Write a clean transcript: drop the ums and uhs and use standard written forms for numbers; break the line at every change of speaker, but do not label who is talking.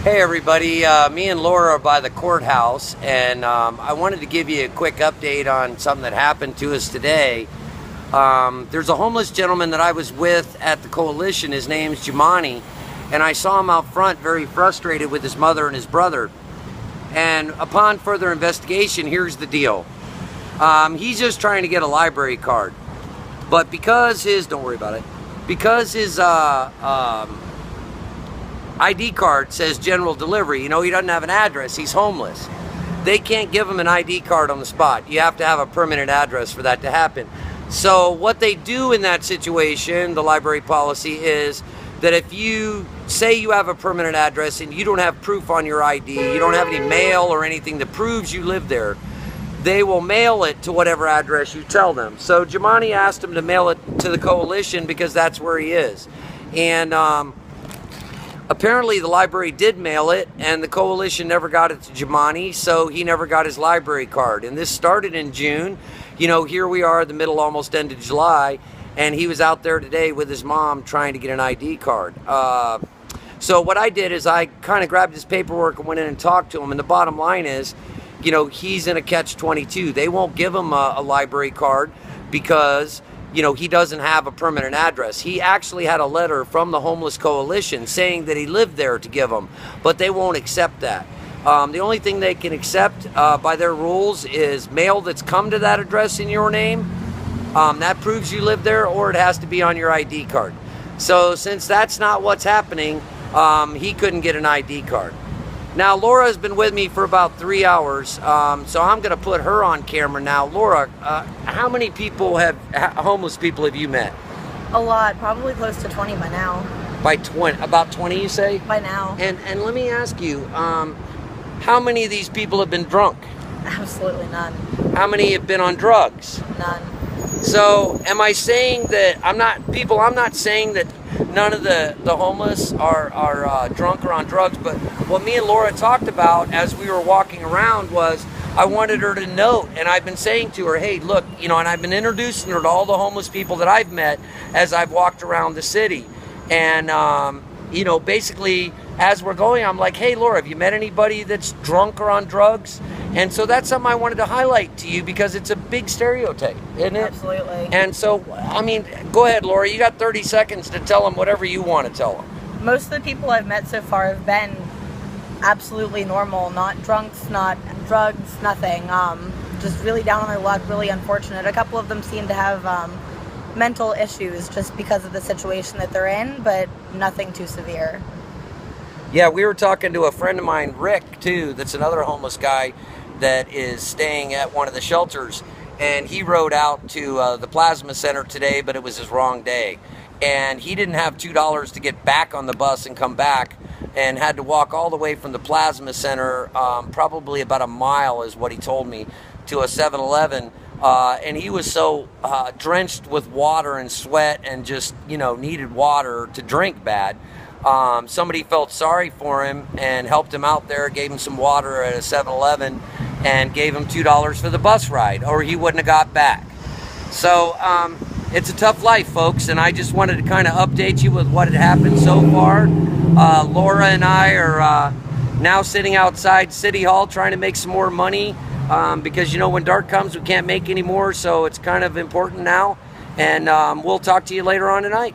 Hey everybody, me and Laura are by the courthouse, and I wanted to give you a quick update on something that happened to us today. There's a homeless gentleman that I was with at the coalition. His name's Jimani, and I saw him out front very frustrated with his mother and his brother. And upon further investigation, here's the deal. He's just trying to get a library card, but because his, don't worry about it, because his ID card says general delivery, he doesn't have an address, he's homeless. They can't give him an ID card on the spot. You have to have a permanent address for that to happen. So what they do in that situation, the library policy is that if you say you have a permanent address and you don't have proof on your ID, you don't have any mail or anything that proves you live there, they will mail it to whatever address you tell them. So Jimani asked him to mail it to the coalition because that's where he is. And apparently the library did mail it, and the coalition never got it to Jimani, so he never got his library card. And this started in June. Here we are, the middle, almost end of July, and he was out there today with his mom trying to get an ID card. So what I did is I kind of grabbed his paperwork and went in and talked to him, and the bottom line is, he's in a catch-22. They won't give him a library card because he doesn't have a permanent address. He actually had a letter from the Homeless Coalition saying that he lived there to give him, but they won't accept that. The only thing they can accept by their rules is mail that's come to that address in your name. That proves you live there, or it has to be on your ID card. So since that's not what's happening, he couldn't get an ID card. Now, Laura has been with me for about 3 hours, so I'm going to put her on camera now. Laura, how many people homeless people have you met?
A lot, probably close to 20 by now.
By 20, about 20 you say?
By now.
And let me ask you, how many of these people have been drunk?
Absolutely none.
How many have been on drugs?
None.
So, am I saying that, I'm not saying that none of the homeless are drunk or on drugs, but what me and Laura talked about as we were walking around was I wanted her to note, and I've been saying to her, hey, look, and I've been introducing her to all the homeless people that I've met as I've walked around the city. And, basically, as we're going, I'm like, hey, Laura, have you met anybody that's drunk or on drugs? And so that's something I wanted to highlight to you because it's a big stereotype, isn't it?
Absolutely.
And so, go ahead, Laura. You got 30 seconds to tell them whatever you want to tell them.
Most of the people I've met so far have been absolutely normal, not drunks, not drugs, nothing. Just really down on their luck, really unfortunate. A couple of them seem to have mental issues just because of the situation that they're in, but nothing too severe.
Yeah, we were talking to a friend of mine, Rick, too, that's another homeless guy that is staying at one of the shelters, and he rode out to the plasma center today, but it was his wrong day, and he didn't have $2 to get back on the bus and come back, and had to walk all the way from the plasma center, probably about a mile is what he told me, to a 7-Eleven, and he was so drenched with water and sweat and just needed water to drink bad. Somebody felt sorry for him and helped him out there, gave him some water at a 7-Eleven, and gave him $2 for the bus ride, or he wouldn't have got back. So it's a tough life, folks, and I just wanted to kind of update you with what had happened so far. Laura and I are now sitting outside City Hall trying to make some more money because when dark comes we can't make any more, so it's kind of important now, and we'll talk to you later on tonight.